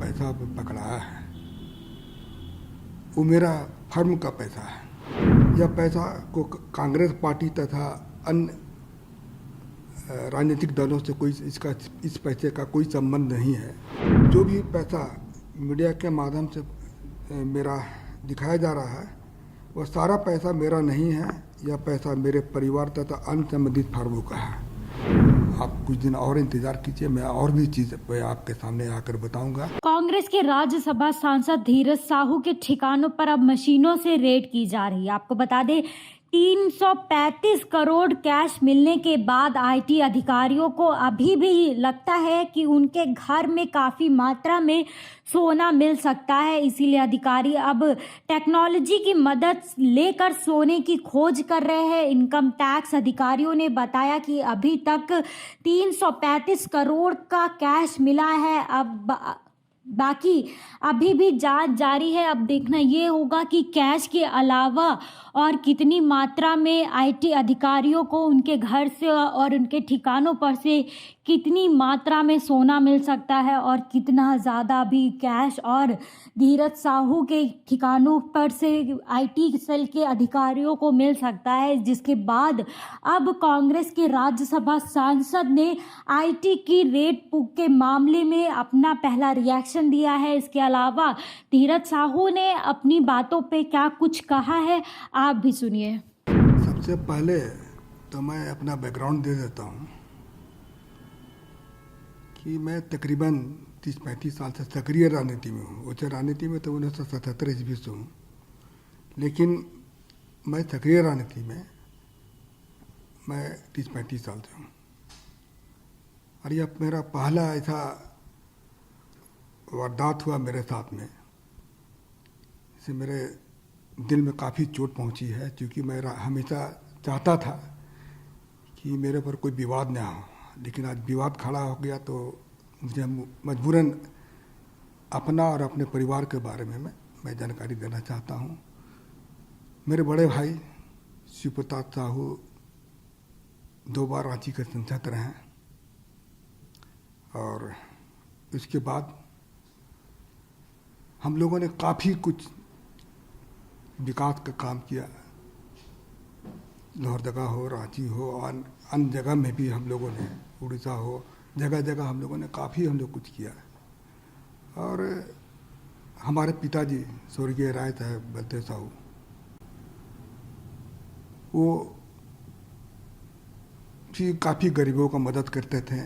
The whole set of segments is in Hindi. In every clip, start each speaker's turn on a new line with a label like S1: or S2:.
S1: पैसा पकड़ाया है वो मेरा फर्म का पैसा है। यह पैसा को कांग्रेस पार्टी तथा अन्य राजनीतिक दलों से इस पैसे का कोई संबंध नहीं है। जो भी पैसा मीडिया के माध्यम से मेरा दिखाया जा रहा है वह सारा पैसा मेरा नहीं है। यह पैसा मेरे परिवार तथा अन्य संबंधित फर्मों का है। आप कुछ दिन और इंतजार कीजिए, मैं और भी चीज आपके सामने आकर बताऊंगा।
S2: कांग्रेस के राज्यसभा सांसद धीरज साहू के ठिकानों पर अब मशीनों से रेड की जा रही है। आपको बता दें 335 करोड़ कैश मिलने के बाद आईटी अधिकारियों को अभी भी लगता है कि उनके घर में काफ़ी मात्रा में सोना मिल सकता है। इसीलिए अधिकारी अब टेक्नोलॉजी की मदद लेकर सोने की खोज कर रहे हैं। इनकम टैक्स अधिकारियों ने बताया कि अभी तक 335 करोड़ का कैश मिला है। अब बाकी अभी भी जांच जारी है। अब देखना ये होगा कि कैश के अलावा और कितनी मात्रा में आईटी अधिकारियों को उनके घर से और उनके ठिकानों पर से कितनी मात्रा में सोना मिल सकता है और कितना ज़्यादा भी कैश और धीरज साहू के ठिकानों पर से आईटी सेल के अधिकारियों को मिल सकता है। जिसके बाद अब कांग्रेस के राज्यसभा सांसद ने आईटी की रेड के मामले में अपना पहला रिएक्शन दिया है। इसके अलावा धीरज साहू ने अपनी बातों पे क्या कुछ कहा है, आप भी सुनिए।
S1: सबसे पहले तो मैं अपना बैकग्राउंड दे देता हूँ कि मैं तकरीबन 30-35 साल से सक्रिय राजनीति में हूँ। उच्च राजनीति में तो 1977 ईस्वी से हूँ, लेकिन मैं सक्रिय राजनीति में मैं 30-35 साल से हूँ। और यह मेरा पहला ऐसा वारदात हुआ मेरे साथ में, इससे मेरे दिल में काफ़ी चोट पहुंची है, क्योंकि मैं हमेशा चाहता था कि मेरे पर कोई विवाद ना हो। लेकिन आज विवाद खड़ा हो गया तो मुझे मजबूरन अपना और अपने परिवार के बारे में मैं जानकारी देना चाहता हूं। मेरे बड़े भाई शिव प्रताप साहू 2 बार रांची के सांसद रहे हैं और उसके बाद हम लोगों ने काफ़ी कुछ विकास का काम किया। लोहरदगा हो, रांची हो और अन्य जगह में भी हम लोगों ने, उड़ीसा हो, जगह जगह हम लोगों ने काफ़ी कुछ किया। और हमारे पिताजी स्वर्गीय राय साहब बलदेव साहू, वो भी काफ़ी गरीबों का मदद करते थे,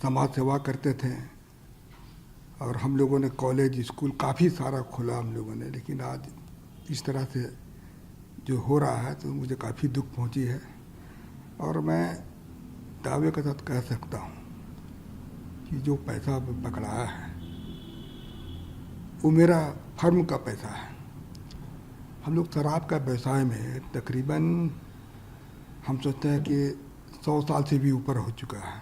S1: समाज सेवा करते थे। और हम लोगों ने कॉलेज स्कूल काफ़ी सारा खोला हम लोगों ने। लेकिन आज इस तरह से जो हो रहा है तो मुझे काफ़ी दुख पहुंची है। और मैं दावे के साथ कह सकता हूं कि जो पैसा पकड़ाया है वो मेरा फर्म का पैसा है। हम लोग शराब का व्यवसाय में तकरीबन हम सोचते हैं कि 100 साल से भी ऊपर हो चुका है।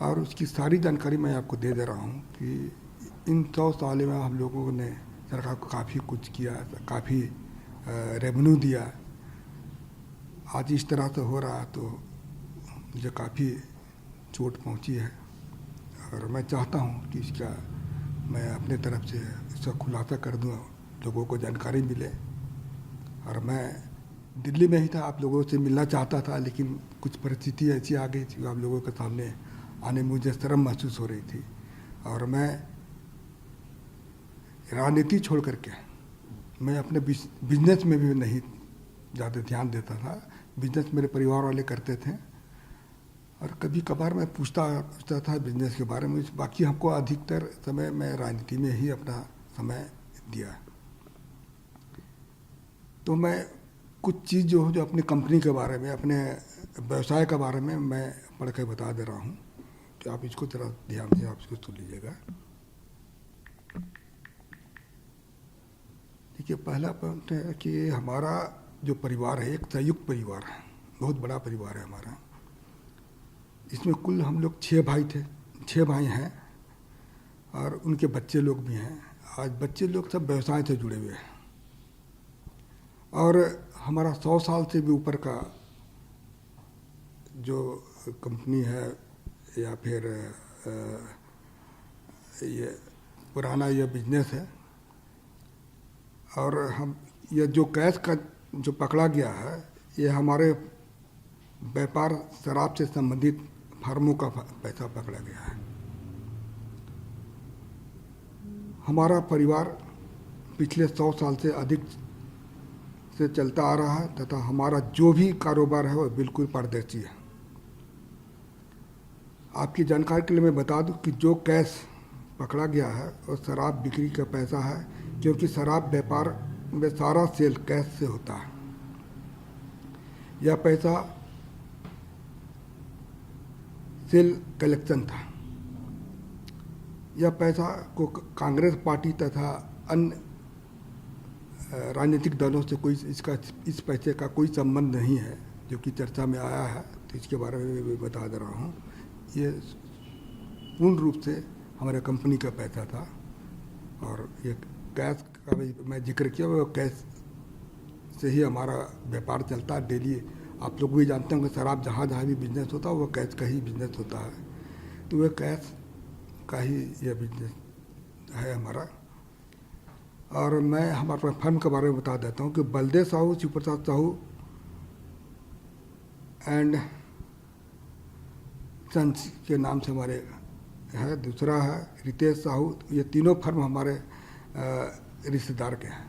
S1: और उसकी सारी जानकारी मैं आपको दे रहा हूँ कि इन 100 साल में हम लोगों ने सरकार को काफ़ी कुछ किया, काफ़ी रेवेन्यू दिया। आज इस तरह से हो रहा तो मुझे काफ़ी चोट पहुँची है। और मैं चाहता हूँ कि इसका मैं अपने तरफ से इसका खुलासा कर दूँ, लोगों को जानकारी मिले। और मैं दिल्ली में ही था, आप लोगों से मिलना चाहता था, लेकिन कुछ परिस्थिति ऐसी आ गई थी, आप लोगों के सामने आने मुझे शर्म महसूस हो रही थी। और मैं राजनीति छोड़ करके मैं अपने बिजनेस में भी नहीं ज़्यादा ध्यान देता था। बिजनेस मेरे परिवार वाले करते थे और कभी कभार मैं पूछता था बिजनेस के बारे में। बाकी हमको अधिकतर समय मैं राजनीति में ही अपना समय दिया। तो मैं कुछ चीज़ जो अपनी कंपनी के बारे में, अपने व्यवसाय के बारे में मैं पढ़ के बता दे रहा हूँ, तो आप इसको जरा ध्यान से आप इसको सुन लीजिएगा। देखिए, पहला पॉइंट है कि हमारा जो परिवार है एक संयुक्त परिवार है, बहुत बड़ा परिवार है हमारा। इसमें कुल हम लोग 6 भाई थे, 6 भाई हैं और उनके बच्चे लोग भी हैं। आज बच्चे लोग सब व्यवसाय से जुड़े हुए हैं। और हमारा 100 साल से भी ऊपर का जो कंपनी है या फिर ये पुराना ये बिजनेस है और हम ये जो कैश का जो पकड़ा गया है ये हमारे व्यापार शराब से संबंधित फर्मों का पैसा पकड़ा गया है। हमारा परिवार पिछले 100 साल से अधिक से चलता आ रहा है तथा हमारा जो भी कारोबार है वो बिल्कुल पारदर्शी है। आपकी जानकारी के लिए मैं बता दूं कि जो कैश पकड़ा गया है वो शराब बिक्री का पैसा है, क्योंकि शराब व्यापार में सारा सेल कैश से होता है। यह पैसा सेल कलेक्शन था। यह पैसा को कांग्रेस पार्टी तथा अन्य राजनीतिक दलों से कोई इस पैसे का कोई संबंध नहीं है, जो कि चर्चा में आया है। तो इसके बारे में मैं बता दे रहा हूँ, ये पूर्ण रूप से हमारे कंपनी का पैसा था। और ये कैश का भी मैं जिक्र किया, वो कैश से ही हमारा व्यापार चलता है डेली। आप लोग भी जानते होंगे शराब जहाँ जहाँ भी बिजनेस होता है वो कैश का ही बिजनेस होता है। तो वह कैश का ही यह बिजनेस है हमारा। और मैं हमारे फर्म के बारे में बता देता हूँ कि बलदेव साहू, शिवप्रसाद साहू एंड सन्स के नाम से हमारे है। दूसरा है रितेश साहू। ये तीनों फर्म हमारे रिश्तेदार के हैं।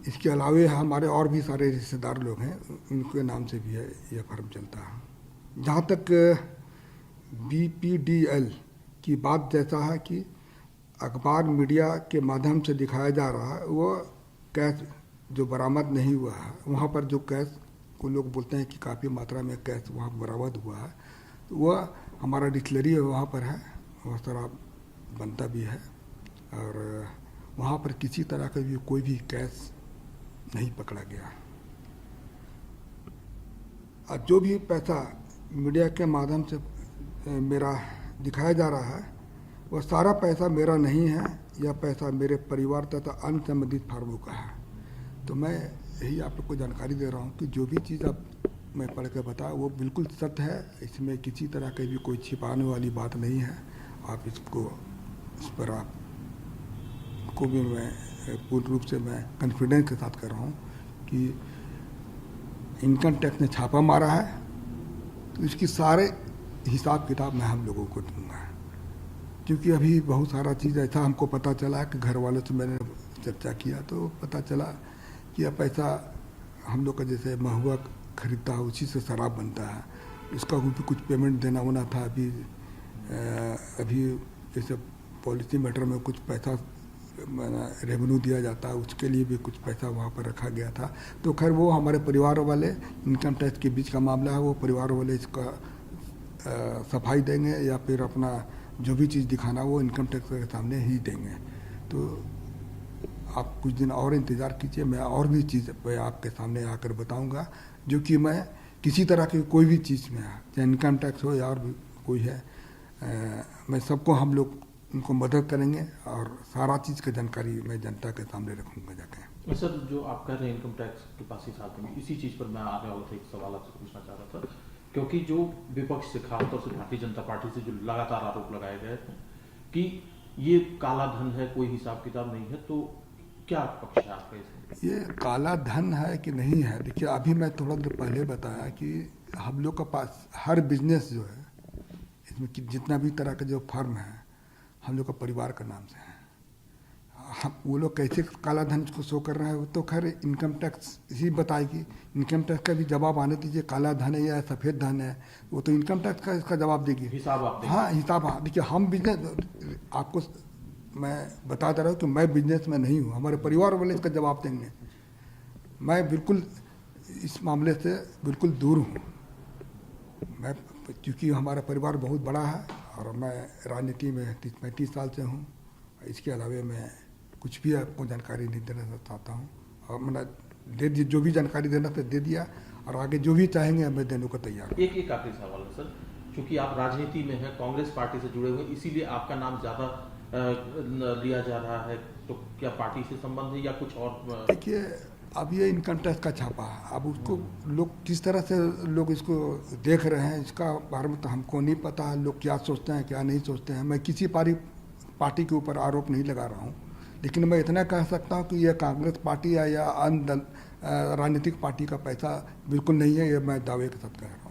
S1: इसके अलावे हमारे और भी सारे रिश्तेदार लोग हैं, उनके नाम से भी है यह फर्म चलता है। जहाँ तक BPDL की बात जैसा है कि अखबार मीडिया के माध्यम से दिखाया जा रहा है, वो कैश जो बरामद नहीं हुआ है, वहाँ पर जो कैश को लोग बोलते हैं कि काफ़ी मात्रा में कैश वहाँ बरामद हुआ है, तो वह हमारा डिस्टिलरी है वहाँ पर है, वह शराब बनता भी है। और वहाँ पर किसी तरह का भी कोई भी कैश नहीं पकड़ा गया। और जो भी पैसा मीडिया के माध्यम से मेरा दिखाया जा रहा है, वह सारा पैसा मेरा नहीं है। यह पैसा मेरे परिवार तथा अन्य संबंधित फर्मों का है। तो मैं यही आप लोग को जानकारी दे रहा हूँ कि जो भी चीज़ अब मैं पढ़ के बताया वो बिल्कुल सत्य है। इसमें किसी तरह की भी कोई छिपाने वाली बात नहीं है। आप इसको इस पर आप को भी मैं पूर्ण रूप से मैं कॉन्फिडेंस के साथ कर रहा हूँ कि इनकम टैक्स ने छापा मारा है, तो इसकी सारे हिसाब किताब मैं हम लोगों को दूंगा। क्योंकि अभी बहुत सारा चीज़ ऐसा हमको पता चला कि घर वालों से मैंने चर्चा किया तो पता चला कि यह पैसा हम लोग का जैसे महुआ खरीदता है उसी से शराब बनता है। इसका भी कुछ पेमेंट देना होना था। अभी जैसे पॉलिसी मैटर में कुछ पैसा रेवेन्यू दिया जाता है, उसके लिए भी कुछ पैसा वहाँ पर रखा गया था। तो खैर वो हमारे परिवार वाले, इनकम टैक्स के बीच का मामला है, वो परिवार वाले इसका सफाई देंगे या फिर अपना जो भी चीज़ दिखाना वो इनकम टैक्स के सामने ही देंगे। तो आप कुछ दिन और इंतज़ार कीजिए, मैं और भी चीज़ आपके सामने आकर बताऊंगा, जो कि मैं किसी तरह की कोई भी चीज़ में, चाहे इनकम टैक्स हो या और भी कोई है, मैं सबको हम लोग उनको मदद करेंगे और सारा चीज़ की जानकारी मैं जनता के सामने रखूँगा जाके।
S3: सर, जो आप कह रहे हैं इनकम टैक्स के पास ही साथ में, इसी चीज़ पर मैं आने वाला था, एक सवाल आपसे पूछना चाह रहा था। क्योंकि जो विपक्ष से, खासतौर से भारतीय जनता पार्टी से जो लगातार आरोप लगाए गए कि ये काला धन है, कोई हिसाब किताब नहीं है, तो क्या पक्ष है आपका इसमें?
S1: ये काला धन है कि नहीं है, देखिए अभी मैं थोड़ा देर पहले बताया कि हम लोग के पास हर बिजनेस जो है, इसमें जितना भी तरह का जो फर्म है हम लोग का परिवार का नाम से है। हम वो लोग कैसे काला धन को शो कर रहे हैं वो तो खैर इनकम टैक्स ही बताएगी। इनकम टैक्स का भी जवाब आने दीजिए, काला धन है या सफ़ेद धन है, वो तो इनकम टैक्स का इसका जवाब देगी।
S3: हिसाब आप देंगे?
S1: हाँ, हिसाब। हाँ, देखिए हम बिजनेस, आपको मैं बता दे रहा हूँ कि मैं बिजनेस में नहीं हूँ, हमारे परिवार वाले इसका जवाब देंगे। मैं बिल्कुल इस मामले से बिल्कुल दूर हूँ। मैं, क्योंकि हमारा परिवार बहुत बड़ा है और मैं राजनीति में 35 साल से हूँ। इसके अलावा मैं कुछ भी आपको जानकारी नहीं देना चाहता हूँ, और मैंने दे दी जो भी जानकारी देना था दे दिया, और आगे जो भी चाहेंगे मैं देने को तैयार हूँ।
S3: एक आखिरी सवाल है सर, क्योंकि आप राजनीति में हैं, कांग्रेस पार्टी से जुड़े हुए, इसीलिए आपका नाम ज़्यादा लिया जा रहा है, तो क्या पार्टी से संबंध है या कुछ और?
S1: देखिए अब ये इनकम टैक्स का छापा है, अब उसको लोग किस तरह से लोग इसको देख रहे हैं इसका बारे में तो हमको नहीं पता है, लोग क्या सोचते हैं क्या नहीं सोचते हैं। मैं किसी पार्टी के ऊपर आरोप नहीं लगा रहा हूँ, लेकिन मैं इतना कह सकता हूँ कि यह कांग्रेस पार्टी या अन्य दल राजनीतिक पार्टी का पैसा बिल्कुल नहीं है, ये मैं दावे के साथ कह रहा हूँ।